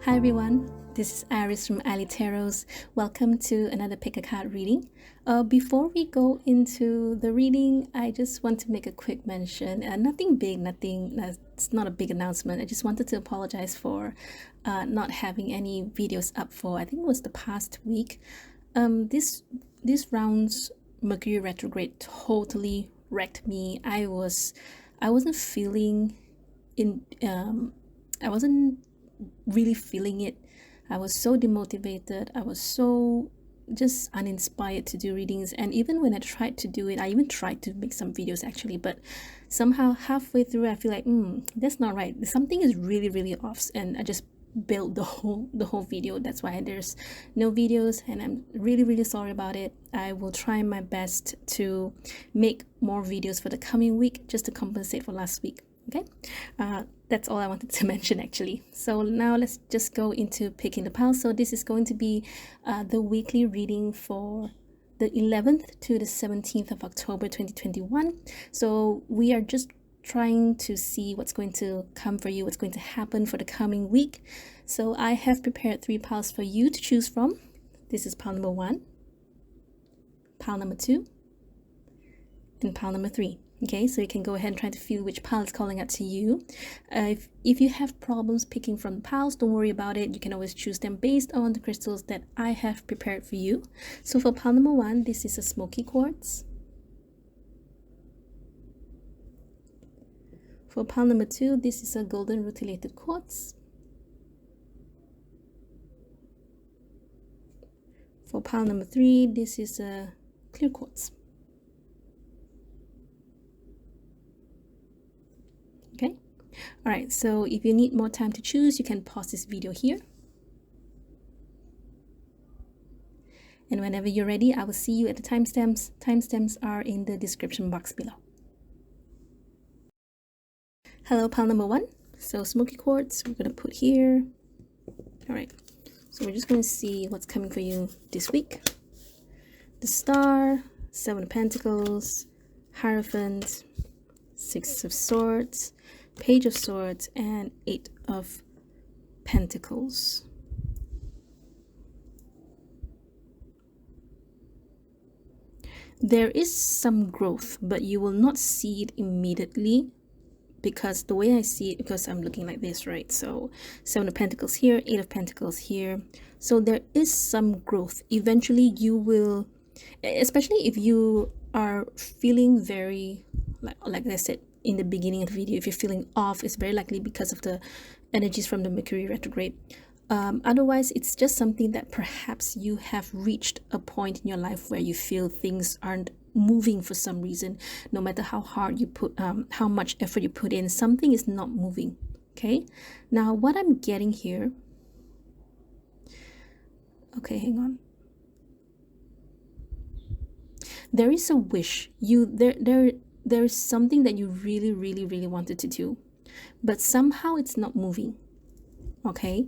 Hi everyone, this is Iris from ileetarots. Welcome to another pick a card reading. Before we go into the reading, I just want to make a quick mention. Nothing big, it's not a big announcement. I just wanted to apologize for not having any videos up for, I think it was the past week. This round's Mercury retrograde totally wrecked me. I wasn't feeling I wasn't really feeling it. I was so demotivated. I was so just uninspired to do readings, and even when I tried to do it, I even tried to make some videos actually, but somehow halfway through I feel like that's not right. Something is really off, and I just built the whole video. That's why there's no videos, and I'm really sorry about it. I will try my best to make more videos for the coming week just to compensate for last week. Okay, that's all I wanted to mention actually. So now let's just go into picking the piles. So this is going to be the weekly reading for the 11th to the 17th of October 2021. So we are just trying to see what's going to come for you, what's going to happen for the coming week. So I have prepared 3 piles for you to choose from. This is pile number 1, pile number 2, and pile number 3. Okay, so you can go ahead and try to feel which pile is calling out to you. If you have problems picking from the piles, don't worry about it. You can always choose them based on the crystals that I have prepared for you. So for pile number 1, this is a smoky quartz. For pile number 2, this is a golden rutilated quartz. For pile number 3, this is a clear quartz. Okay, all right, so if you need more time to choose, you can pause this video here, and whenever you're ready, I will see you at the timestamps. Timestamps are in the description box below. Hello, pile number 1. So smoky quartz we're gonna put here. All right, so we're just gonna see what's coming for you this week. The Star, 7 of Pentacles, Hierophant, 6 of Swords, Page of Swords, and 8 of Pentacles. There is some growth, but you will not see it immediately, because the way I see it, because I'm looking like this, right? So 7 of Pentacles here, 8 of Pentacles here. So there is some growth. Eventually you will, especially if you are feeling very, like I said in the beginning of the video, if you're feeling off, it's very likely because of the energies from the Mercury retrograde. Otherwise, it's just something that perhaps you have reached a point in your life where you feel things aren't moving for some reason. No matter how hard you put, how much effort you put in, something is not moving. Okay, now what I'm getting here, okay, hang on. There is a wish, there is something that you really wanted to do, but somehow it's not moving. Okay,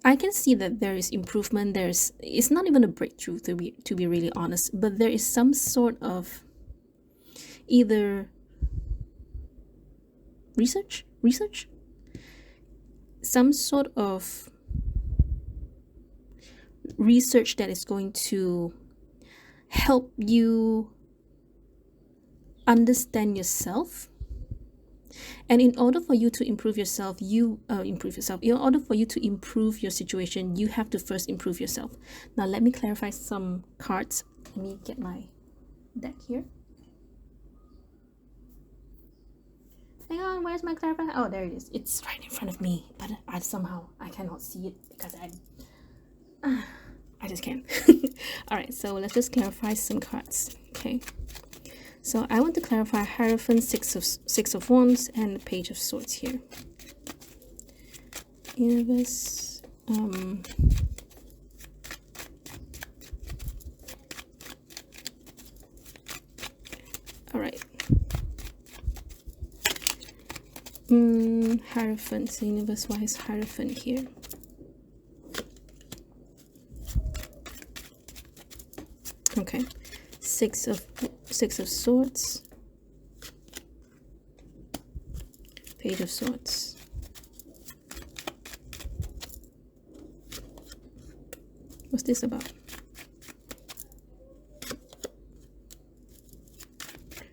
I can see that there is improvement. It's not even a breakthrough, to be really honest, but there is some sort of either research, some sort of research that is going to help you understand yourself. And in order for you to improve yourself, in order for you to improve your situation, you have to first improve yourself. Now let me clarify some cards. Let me get my deck here. Hang on, where's my clarifier? Oh, there it is. It's right in front of me, but I cannot see it because I just can't. All right, so let's just clarify some cards. Okay, so I want to clarify Hierophant, 6 of Wands, and the Page of Swords here. Universe, all right. Hierophant. So universe, why is Hierophant here? Okay, 6 of Swords, Page of Swords. What's this about?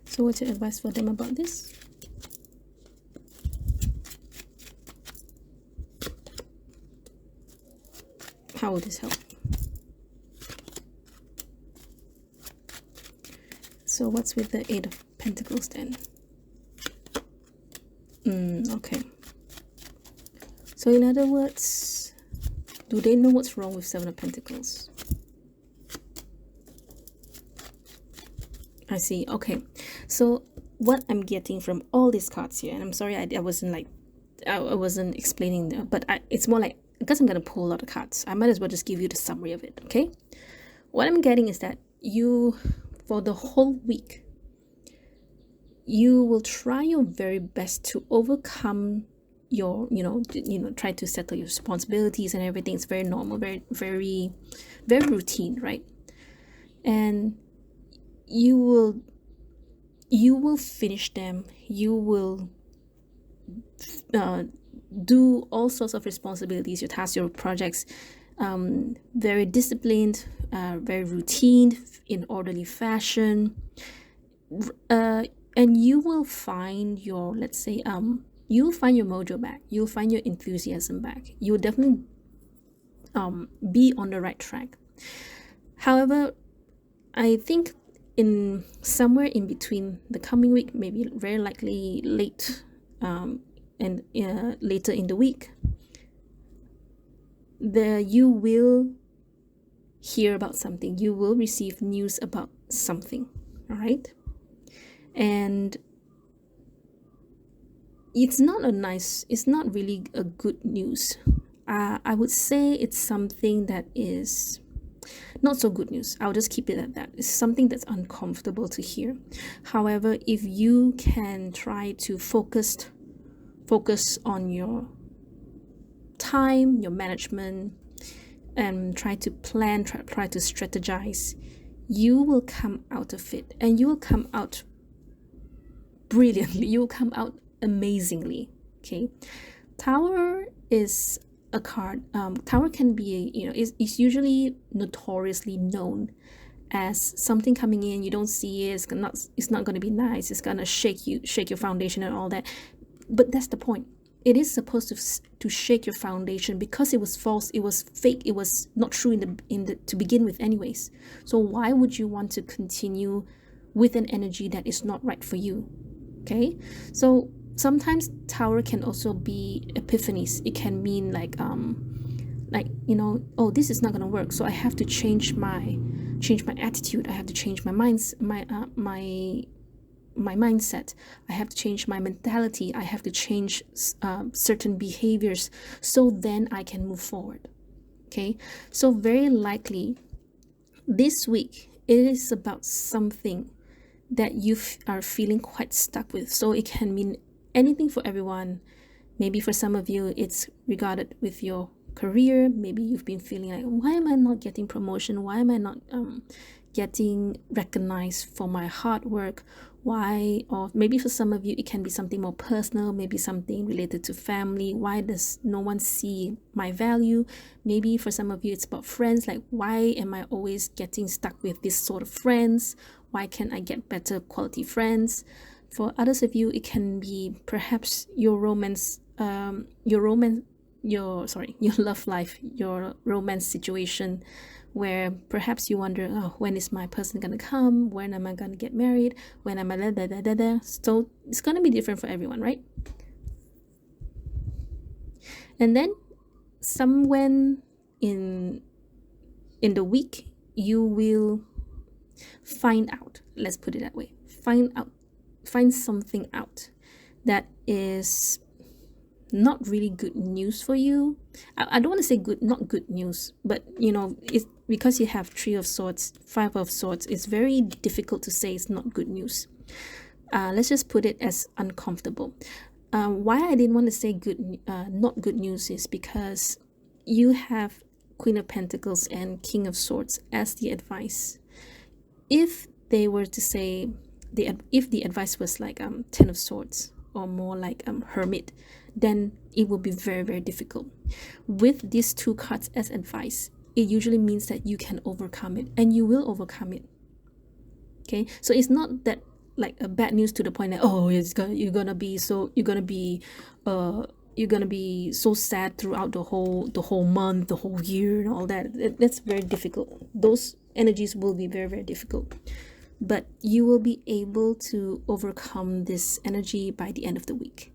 So what's your advice for them about this? How will this help? So what's with the Eight of Pentacles then? Okay. So in other words, do they know what's wrong with Seven of Pentacles? I see. Okay. So what I'm getting from all these cards here, and I'm sorry I wasn't like, I wasn't explaining them, but it's more like, because I'm going to pull a lot of cards, I might as well just give you the summary of it, okay? What I'm getting is that you, for the whole week, you will try your very best to overcome your, try to settle your responsibilities and everything. It's very normal, very routine, right? And you will finish them. You will do all sorts of responsibilities, your tasks, your projects, very disciplined, very routine, in orderly fashion, and you will find your, let's say, you'll find your mojo back. You'll find your enthusiasm back. You'll definitely be on the right track. However, I think in somewhere in between the coming week, maybe very likely late and later in the week, you will hear about something. You will receive news about something. All right. And it's not really a good news. I would say it's something that is not so good news. I'll just keep it at that. It's something that's uncomfortable to hear. However, if you can try to focus on your time, your management, and try to plan, try to strategize, you will come out of it, and you will come out brilliantly. You will come out amazingly. Okay, Tower is a card. Tower can be, is usually notoriously known as something coming in, you don't see it, it's not going to be nice, it's going to shake your foundation and all that. But that's the point. It is supposed to shake your foundation, because it was false, it was fake, it was not true in the to begin with anyways. So why would you want to continue with an energy that is not right for you? Okay, so sometimes Tower can also be epiphanies. It can mean like oh, this is not gonna work, so I have to change my attitude. I have to change my mindset. I have to change my mentality. I have to change certain behaviors, so then I can move forward. Okay, so very likely this week it is about something that you are feeling quite stuck with. So it can mean anything for everyone. Maybe for some of you it's regarded with your career. Maybe you've been feeling like, why am I not getting promotion? Why am I not getting recognized for my hard work? Why? Or maybe for some of you it can be something more personal, maybe something related to family. Why does no one see my value? Maybe for some of you it's about friends, like, why am I always getting stuck with this sort of friends? Why can't I get better quality friends? For others of you, it can be perhaps your love life, your romance situation, where perhaps you wonder, oh, when is my person gonna come? When am I gonna get married? When am I da. So it's gonna be different for everyone, right? And then somewhere in the week, you will find out, let's put it that way, find something out that is not really good news for you. I don't want to say not good news, but it's because you have Three of Swords, Five of Swords, it's very difficult to say it's not good news. Let's just put it as uncomfortable. Why I didn't want to say not good news is because you have Queen of Pentacles and King of Swords as the advice. If they were to say, if the advice was like Ten of Swords, or more like hermit, then it will be very, very difficult. With these two cards as advice, it usually means that you can overcome it, and you will overcome it. Okay, so it's not that like a bad news to the point that, oh, you're gonna be so sad throughout the whole month, the whole year, and all that. That's very difficult. Those energies will be very, very difficult, but you will be able to overcome this energy by the end of the week.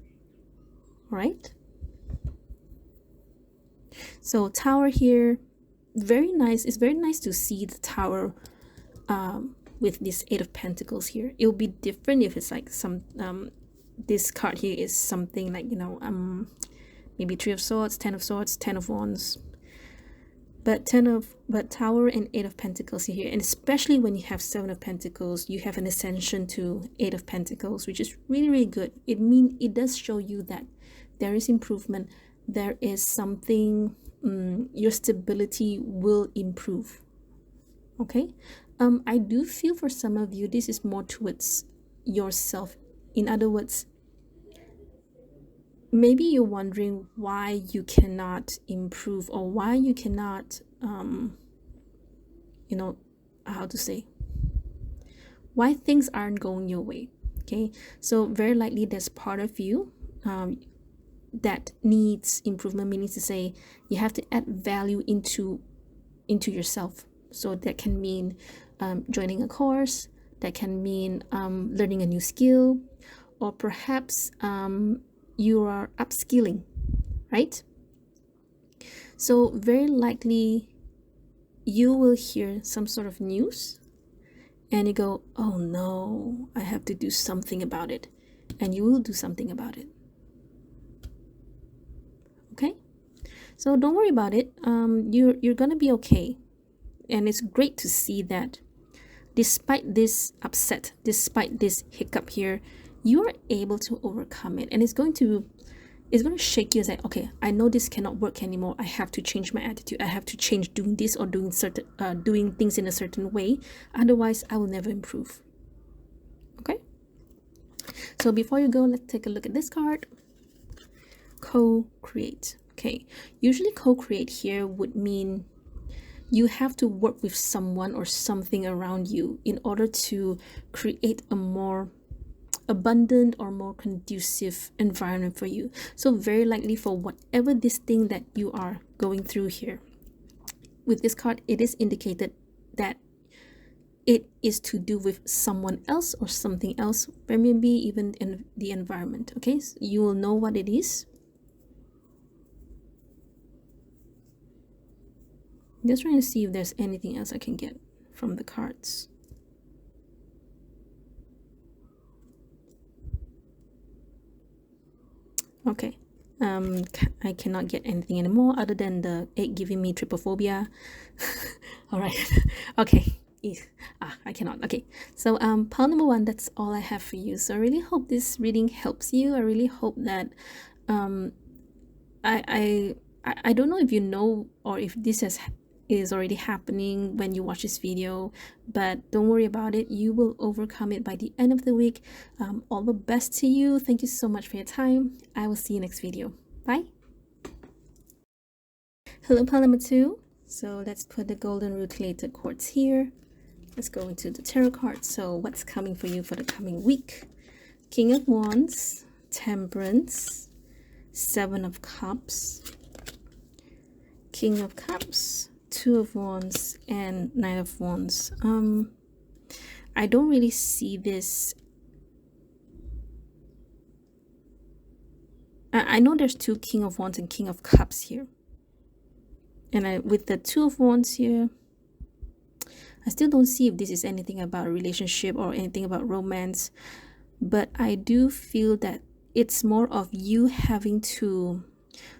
All right, so Tower here, very nice. It's very nice to see the Tower with this Eight of Pentacles here. It will be different if it's like some this card here is something like, you know, maybe Three of Swords, Ten of Swords, Ten of Wands. But Tower and Eight of Pentacles here, and especially when you have Seven of Pentacles, you have an ascension to Eight of Pentacles, which is really, really good. It does show you that there is improvement. There is something, your stability will improve. Okay, I do feel for some of you this is more towards yourself. In other words, maybe you're wondering why you cannot improve, or why you cannot you know, how to say, why things aren't going your way. Okay, so very likely there's part of you that needs improvement, meaning to say you have to add value into yourself. So that can mean joining a course, that can mean learning a new skill, or perhaps you are upskilling, right? So very likely you will hear some sort of news and you go, oh no, I have to do something about it. And you will do something about it. Okay, so don't worry about it. You're gonna be okay. And it's great to see that despite this upset, despite this hiccup here, you are able to overcome it. And it's going to shake you and say, okay, I know this cannot work anymore. I have to change my attitude. I have to change doing this or doing things in a certain way. Otherwise, I will never improve. Okay. So before you go, let's take a look at this card. Co-create. Okay. Usually co-create here would mean you have to work with someone or something around you in order to create a more abundant or more conducive environment for you. So very likely for whatever this thing that you are going through here, with this card, it is indicated that it is to do with someone else or something else, or maybe even in the environment. Okay, so you will know what it is. I'm just trying to see if there's anything else I can get from the cards. Okay, I cannot get anything anymore other than the 8 giving me trypophobia. All right. Okay. I cannot. Okay, so pile number 1, that's all I have for you. So I really hope this reading helps you. I really hope that I don't know if you know or if this is already happening when you watch this video, but don't worry about it. You will overcome it by the end of the week. All the best to you. Thank you so much for your time. I will see you next video. Bye. Hello, pile number 2. So let's put the golden rutilated quartz here. Let's go into the tarot cards. So what's coming for you for the coming week? King of Wands, Temperance, Seven of Cups, King of Cups, Two of Wands, and Knight of Wands. I don't really see this. I know there's 2 King of Wands and King of Cups here, and with the Two of Wands here, I still don't see if this is anything about a relationship or anything about romance, but I do feel that it's more of you having to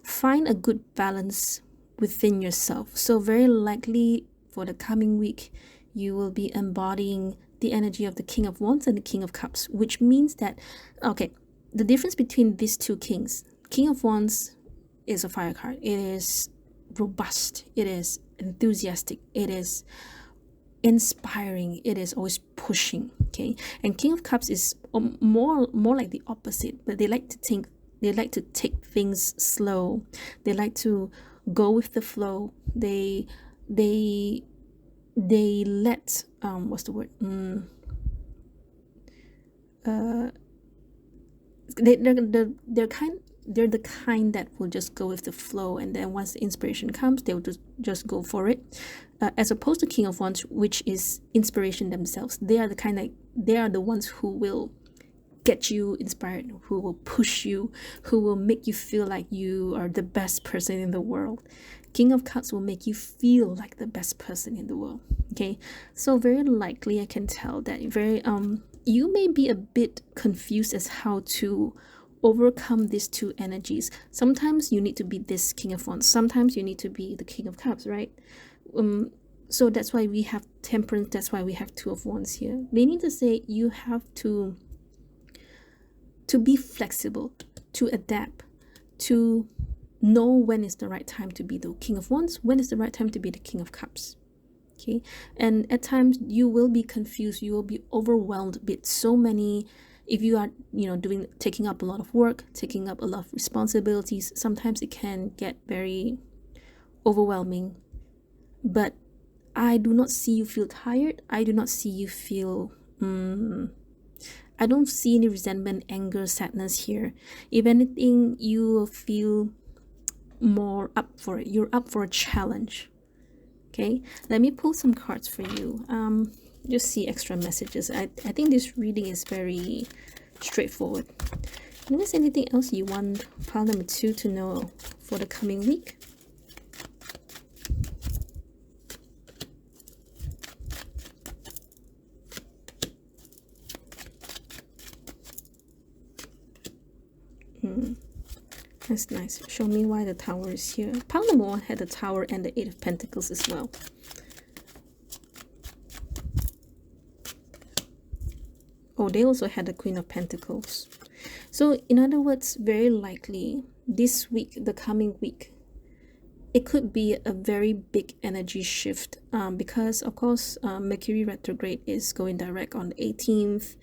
find a good balance within yourself. So very likely for the coming week, you will be embodying the energy of the King of Wands and the King of Cups, which means that, okay, the difference between these 2 kings, King of Wands is a fire card. It is robust, it is enthusiastic, it is inspiring, it is always pushing. Okay, and King of Cups is more like the opposite, but they like to take things slow. They like to go with the flow. They let what's the word? They're the kind that will just go with the flow, and then once the inspiration comes, they'll just go for it. As opposed to King of Wands, which is inspiration themselves. They are the ones who will get you inspired, who will push you, who will make you feel like you are the best person in the world. King of Cups will make you feel like the best person in the world. Okay, so very likely I can tell that you may be a bit confused as how to overcome these two energies. Sometimes you need to be this King of Wands, sometimes you need to be the King of Cups, right? So that's why we have Temperance, that's why we have Two of Wands here, meaning to say you have to be flexible, to adapt, to know when is the right time to be the King of Wands, when is the right time to be the King of Cups. Okay, and at times you will be confused, you will be overwhelmed with so many. If you are taking up a lot of work, taking up a lot of responsibilities, sometimes it can get very overwhelming. But I do not see you feel tired. I do not see you feel I don't see any resentment, anger, sadness here. If anything, you will feel more up for it. You're up for a challenge. Okay, let me pull some cards for you. Just see extra messages. I think this reading is very straightforward. Is there anything else you want pile number 2 to know for the coming week? That's nice. Show me why the Tower is here. Pile number 1 had the Tower and the 8 of Pentacles as well. Oh, they also had the Queen of Pentacles. So in other words, very likely this week, the coming week, it could be a very big energy shift, because of course Mercury retrograde is going direct on the 18th,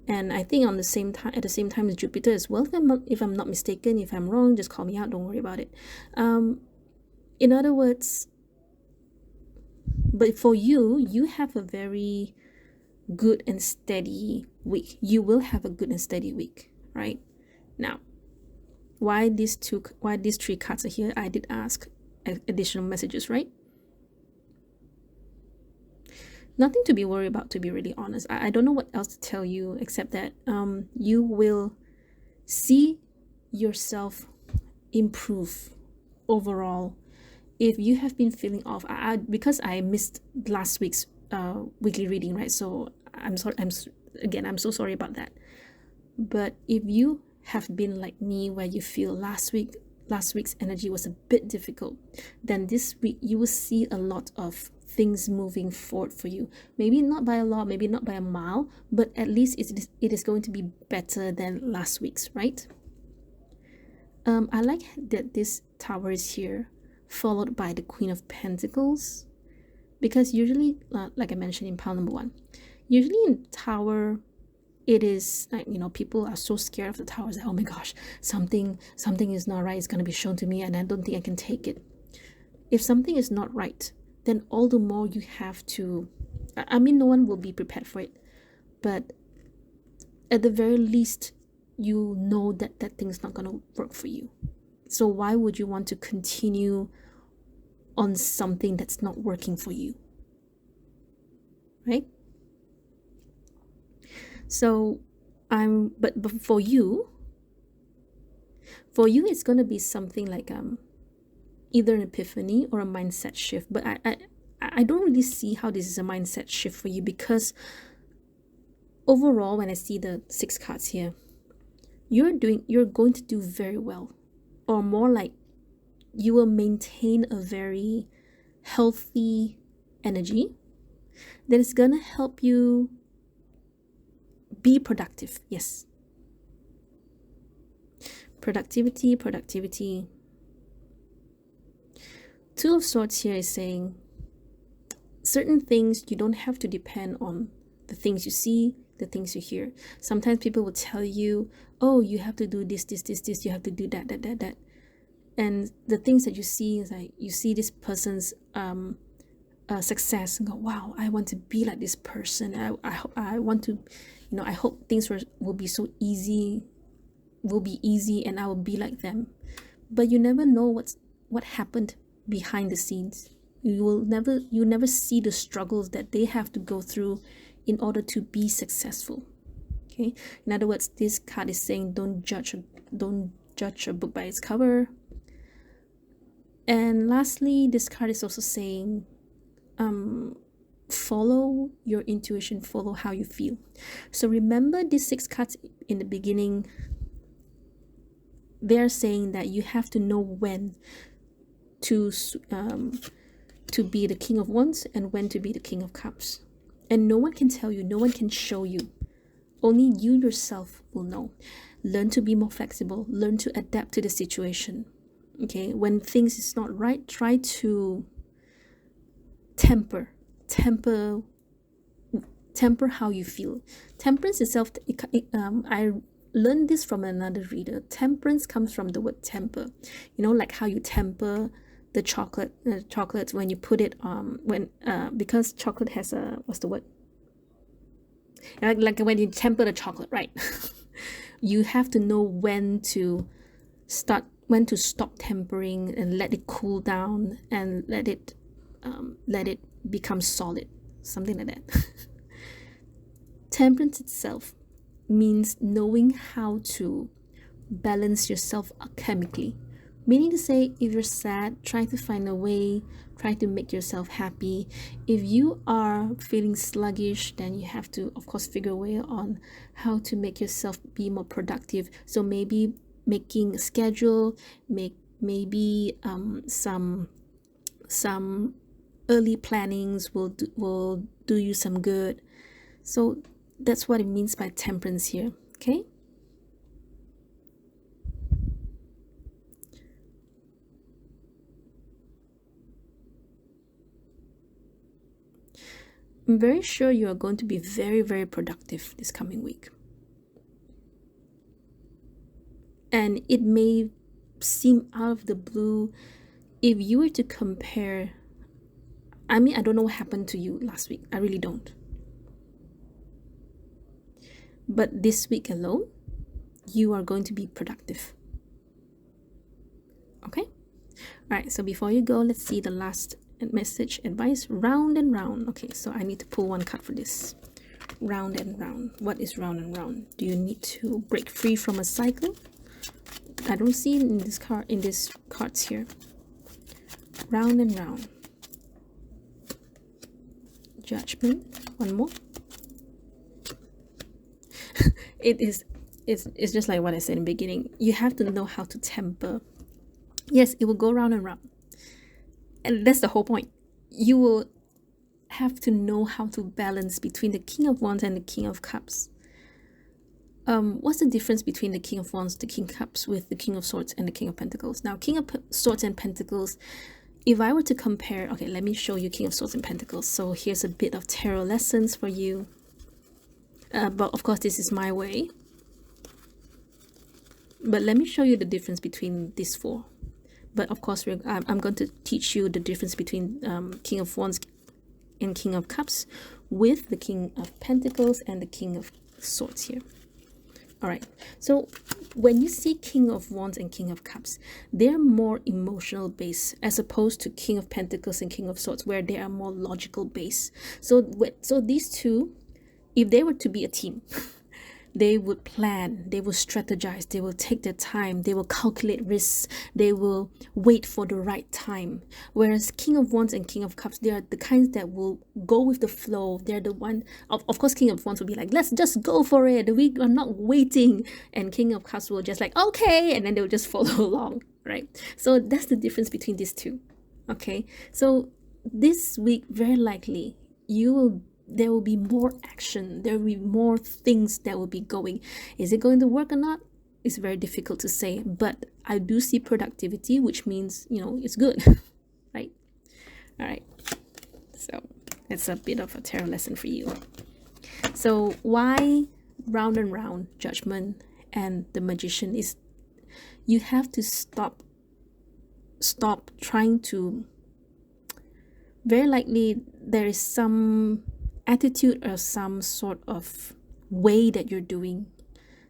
and I think at the same time as Jupiter as well, if I'm not mistaken. If I'm wrong, just call me out, don't worry about it. In other words, but for you have a very good and steady week. You will have a good and steady week, right? Now, why these 3 cards are here, I did ask additional messages, right? Nothing to be worried about, to be really honest. I don't know what else to tell you except that you will see yourself improve overall. If you have been feeling off, because I missed last week's weekly reading, right? So I'm sorry. I'm so sorry about that. But if you have been like me, where you feel last week's energy was a bit difficult, then this week you will see a lot of things moving forward for you. Maybe not by a lot, maybe not by a mile, but at least it is going to be better than last week's, right? I like that this Tower is here, followed by the Queen of Pentacles, because usually, like I mentioned in pile number 1, usually in Tower, it is like, people are so scared of the Towers that, oh my gosh, something is not right, it's going to be shown to me, and I don't think I can take it. If something is not right, then all the more you have to, no one will be prepared for it, but at the very least, you know that thing's not going to work for you. So why would you want to continue on something that's not working for you, right? So but for you it's going to be something like either an epiphany or a mindset shift. But I don't really see how this is a mindset shift for you, because overall, when I see the 6 cards here, you're going to do very well, or more like you will maintain a very healthy energy that is gonna help you be productive. Yes, productivity. Two of Swords here is saying certain things you don't have to depend on the things you see, the things you hear. Sometimes people will tell you, oh, you have to do this, you have to do that. And the things that you see is like, you see this person's success and go, wow, I want to be like this person. I want to, I hope things will be so easy, and I will be like them. But you never know what happened behind the scenes. You never see the struggles that they have to go through in order to be successful. Okay, in other words, this card is saying don't judge a book by its cover. And lastly, this card is also saying follow your intuition, follow how you feel. So remember these 6 cards in the beginning, they're saying that you have to know when to be the King of Wands and when to be the King of Cups. And no one can tell you, no one can show you. Only you yourself will know. Learn to be more flexible, learn to adapt to the situation. Okay, when things is not right, try to temper how you feel. Temperance itself, I learned this from another reader. Temperance comes from the word temper. Like how you temper the chocolates when you put it because chocolate has a, what's the word, like when you temper the chocolate, right? You have to know when to stop tempering and let it cool down and let it become solid, something like that. Temperance itself means knowing how to balance yourself chemically. Meaning to say, if you're sad, try to find a way, try to make yourself happy. If you are feeling sluggish, then you have to, of course, figure a way on how to make yourself be more productive. So maybe making a schedule, maybe some early plannings will do you some good. So that's what it means by temperance here. Okay. I'm very sure you are going to be very, very productive this coming week. And it may seem out of the blue. If you were to compare, I don't know what happened to you last week. I really don't. But this week alone, you are going to be productive. Okay? All right, so before you go, let's see the last message advice. Round and round. Okay, so I need to pull one card for this. Round and round. What is round and round? Do you need to break free from a cycle? I don't see it in this card, in these cards here. Round and round. Judgment. One more. It's just like what I said in the beginning. You have to know how to temper. Yes, it will go round and round. And that's the whole point. You will have to know how to balance between the King of Wands and the King of Cups. What's the difference between the King of Wands, the King of Cups, with the King of Swords and the King of Pentacles? Now, King of Swords and Pentacles, if I were to compare, okay, let me show you King of Swords and Pentacles. So here's a bit of tarot lessons for you. But of course, this is my way. But let me show you the difference between these 4. But of course, I'm going to teach you the difference between King of Wands and King of Cups with the King of Pentacles and the King of Swords here. All right, so when you see King of Wands and King of Cups, they're more emotional based as opposed to King of Pentacles and King of Swords, where they are more logical based. So these two, if they were to be a team, they would plan, they will strategize, they will take their time, they will calculate risks, they will wait for the right time. Whereas King of Wands and King of Cups, they are the kinds that will go with the flow. They're the one, of course, King of Wands will be like, let's just go for it, we are not waiting. And King of Cups will just like, okay, and then they'll just follow along, right? So that's the difference between these two. Okay, so this week, very likely, there will be more action, there will be more things that will be going. Is it going to work or not? It's very difficult to say, but I do see productivity, which means, it's good. Right? All right, so it's a bit of a tarot lesson for you. So why round and round, Judgment and the Magician is you have to stop trying to, very likely there is some attitude or some sort of way that you're doing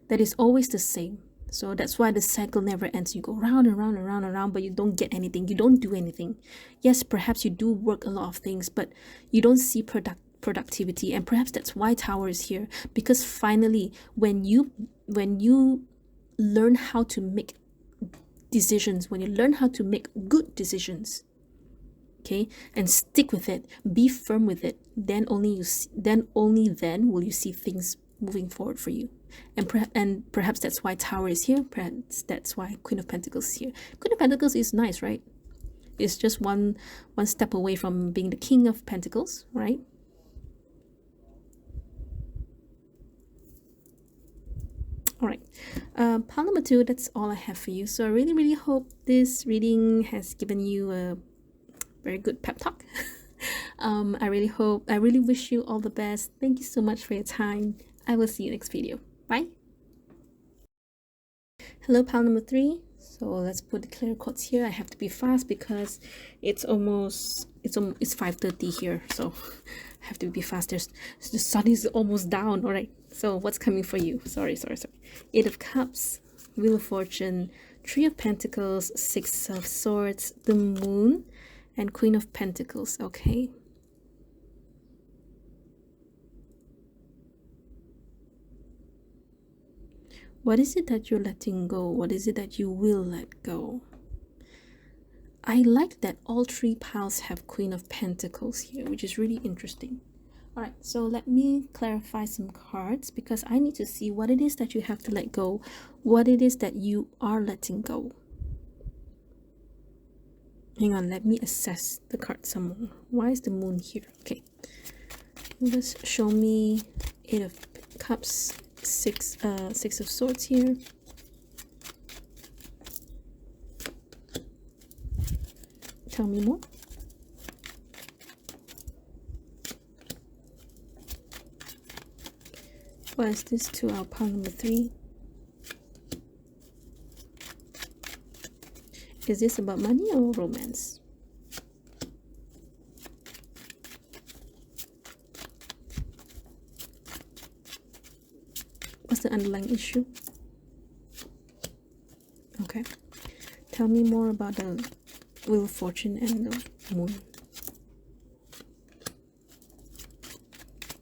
that is always the same. So that's why the cycle never ends. You go round and round and round and round, but you don't get anything. You don't do anything. Yes, perhaps you do work a lot of things, but you don't see productivity. And perhaps that's why Tower is here, because finally, when you learn how to make decisions, when you learn how to make good decisions, okay, and stick with it, be firm with it, then only then will you see things moving forward for you. And perhaps that's why Tower is here. Perhaps that's why Queen of Pentacles is here. Queen of Pentacles is nice, right? It's just one step away from being the King of Pentacles, right? All right, pile number 2, that's all I have for you. So I really hope this reading has given you a very good pep talk. I really wish you all the best. Thank you so much for your time. I will see you next video. Bye. Hello, pile number 3. So let's put the clear quotes here. I have to be fast because it's 5:30 here, so I have to be fast. The sun is almost down. All right, so what's coming for you? Sorry. 8 of Cups, Wheel of Fortune, 3 of Pentacles, 6 of Swords, the Moon, and Queen of Pentacles. Okay, what is it that you're letting go? What is it that you will let go? I like that all 3 piles have Queen of Pentacles here, which is really interesting. All right, so let me clarify some cards because I need to see what it is that you have to let go, what it is that you are letting go. Hang on, let me assess the card some more. Why is the Moon here? Okay, just show me 8 of Cups, 6 of Swords here. Tell me more. What is this to our pile number 3? Is this about money or romance? What's the underlying issue? Okay. Tell me more about the Wheel of Fortune and the Moon.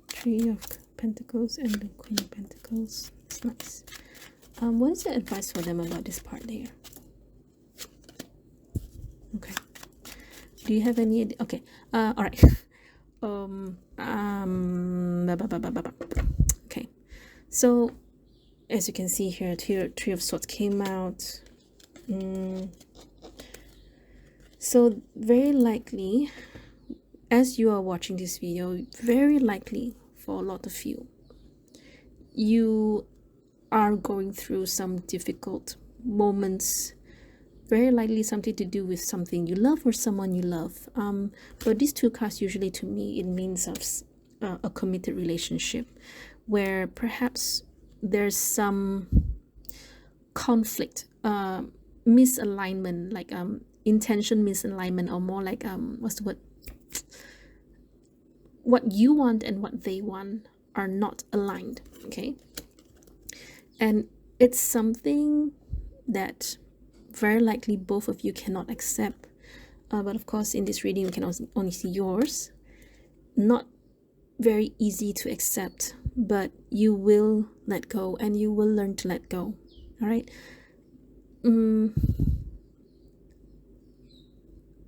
3 of Pentacles and the Queen of Pentacles. It's nice. What is the advice for them about this part there? Okay. Do you have any? Okay. All right. Okay. So, as you can see here, 3 of Swords came out. So very likely, as you are watching this video, very likely for a lot of you, you are going through some difficult moments, very likely something to do with something you love or someone you love. But these 2 cards, usually to me, it means of a committed relationship where perhaps there's some conflict, misalignment, like intention misalignment, or more like what's the word, what you want and what they want are not aligned. Okay, and it's something that very likely both of you cannot accept, but of course in this reading we can only see yours. Not very easy to accept, but you will let go and you will learn to let go. All right.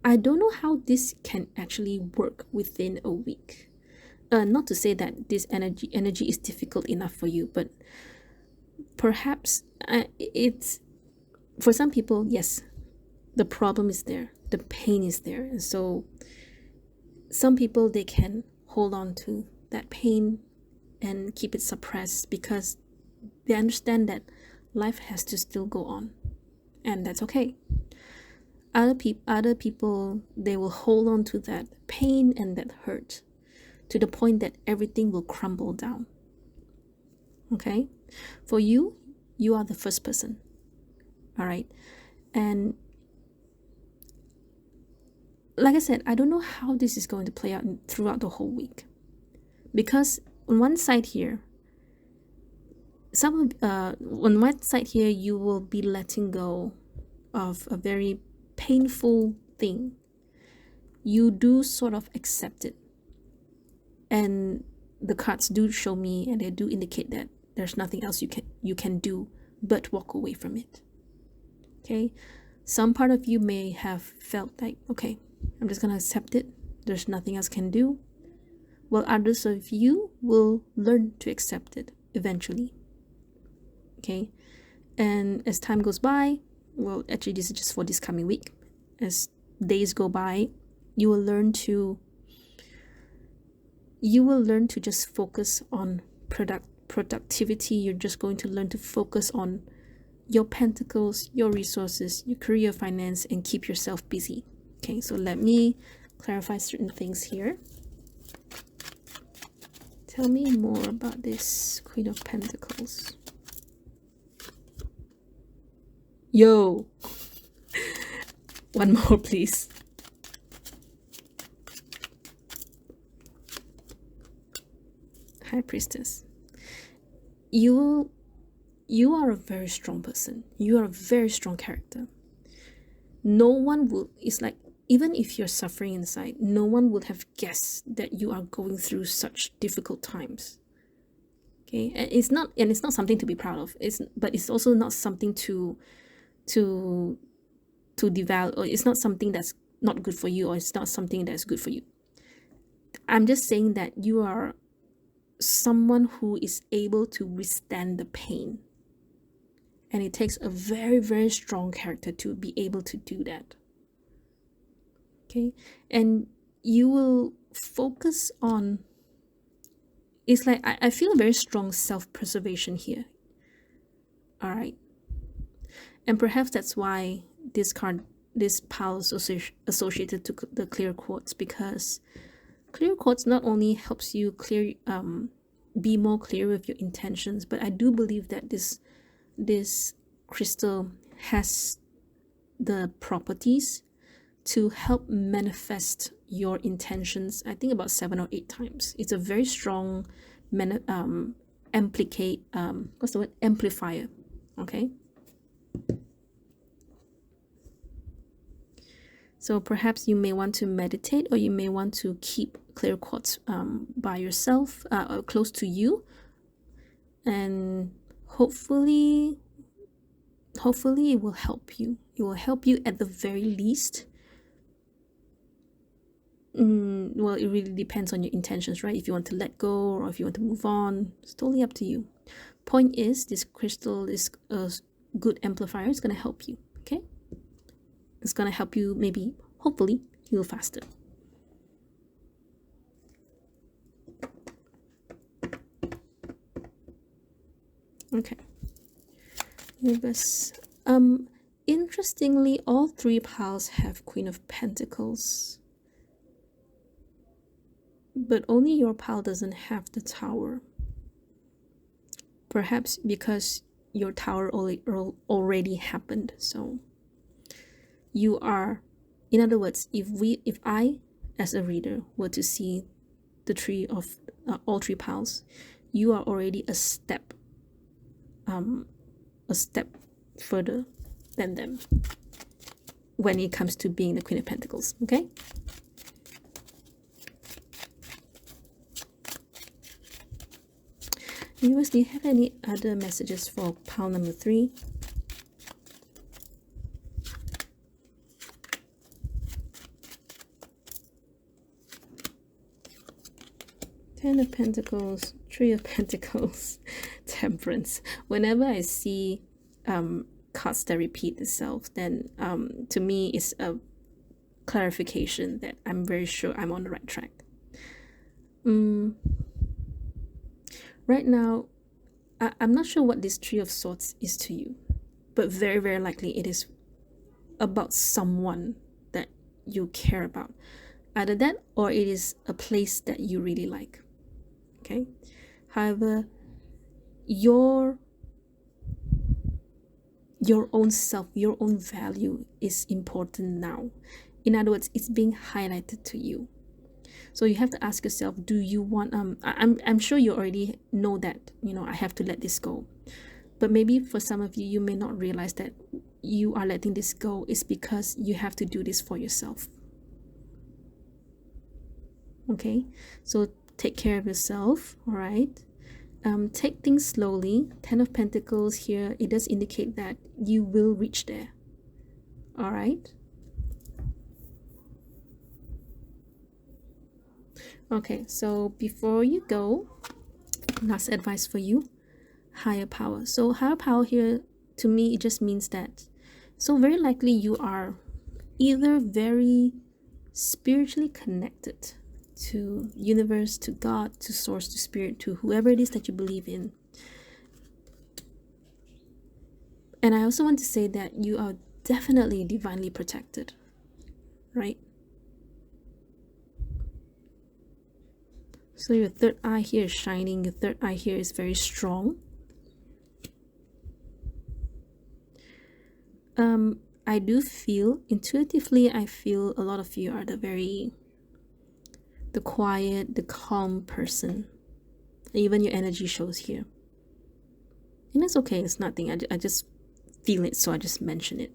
I don't know how this can actually work within a week. Not to say that this energy is difficult enough for you, but perhaps it's, for some people, yes, the problem is there, the pain is there, and so some people, they can hold on to that pain and keep it suppressed because they understand that life has to still go on, and that's okay. Other people, they will hold on to that pain and that hurt to the point that everything will crumble down. Okay, for you, you are the first person. All right, and like I said, I don't know how this is going to play out throughout the whole week, because on one side here, on one side here, you will be letting go of a very painful thing. You do sort of accept it, and the cards do show me, and they do indicate that there's nothing else you can do but walk away from it. Okay, some part of you may have felt like, okay, I'm just gonna accept it, there's nothing else can do, while others of you will learn to accept it eventually. Okay, and as time goes by, well, actually this is just for this coming week, as days go by, you will learn to just focus on productivity. You're just going to learn to focus on your pentacles, your resources, your career, finance, and keep yourself busy. Okay, so let me clarify certain things here. Tell me more about this Queen of Pentacles. Yo! One more, please. High Priestess. You are a very strong person. You are a very strong character. No one will, it's like, even if you're suffering inside, no one would have guessed that you are going through such difficult times. Okay, and it's not something to be proud of. But it's also not something to devalue, or it's not something that's not good for you, or it's not something that's good for you. I'm just saying that you are someone who is able to withstand the pain. And it takes a very, very strong character to be able to do that. Okay, and you will focus on, it's like, I feel very strong self-preservation here. All right, and perhaps that's why this pile is associated to the clear quartz, because clear quartz not only helps you be more clear with your intentions, but I do believe that this crystal has the properties to help manifest your intentions. I think about 7 or 8 times. It's a very strong amplifier. Okay, so perhaps you may want to meditate, or you may want to keep clear quartz by yourself, or close to you, and hopefully it will help you. It will help you at the very least. Well, it really depends on your intentions, right? If you want to let go, or if you want to move on, it's totally up to you. Point is, this crystal is a good amplifier. It's going to help you. Okay, it's going to help you, maybe, hopefully, heal faster. Okay, universe. Interestingly, all 3 piles have Queen of Pentacles, but only your pile doesn't have the Tower. Perhaps because your Tower already happened. So you are, in other words, if I as a reader were to see the tree of all 3 piles, you are already a step further than them when it comes to being the Queen of Pentacles. Okay, viewers, do you have any other messages for pile number 3? Ten of Pentacles, Three of Pentacles, Temperance. Whenever I see cards that repeat itself, then to me it's a clarification that I'm very sure I'm on the right track. Right now, I'm not sure what this Three of Swords is to you, but very, very likely it is about someone that you care about. Either that, or it is a place that you really like. Okay, however, your own self, your own value is important now. In other words, it's being highlighted to you. So you have to ask yourself, do you want I'm sure you already know that, you know, I have to let this go. But maybe for some of you, you may not realize that you are letting this go is because you have to do this for yourself. Okay, so take care of yourself. All right, take things slowly. 10 of Pentacles here, it does indicate that you will reach there. All right. Okay, so before you go, last advice for you, higher power. So higher power here, to me, it just means that, so very likely you are either very spiritually connected to universe, to God, to source, to spirit, to whoever it is that you believe in. And I also want to say that you are definitely divinely protected, right? So your third eye here is shining. Your third eye here is very strong. I do feel, intuitively, I feel a lot of you are the quiet, the calm person. Even your energy shows here. And it's okay, it's nothing. I just feel it, so I just mention it.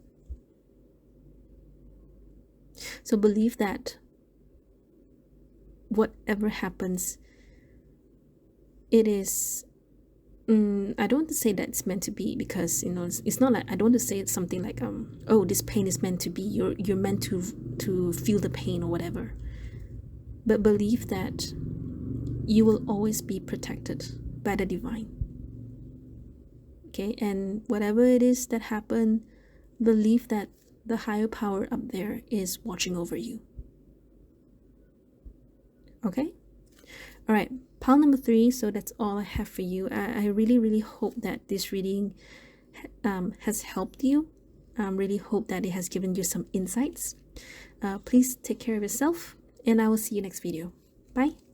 So believe that whatever happens, it is, I don't want to say that it's meant to be, because, you know, it's not like, I don't want to say it's something like, oh, this pain is meant to be, you're meant to feel the pain or whatever. But believe that you will always be protected by the divine. Okay, and whatever it is that happened, believe that the higher power up there is watching over you. Okay, all right, pile number 3. So that's all I have for you. I really hope that this reading has helped you. Really hope that it has given you some insights. Please take care of yourself, and I will see you next video. Bye.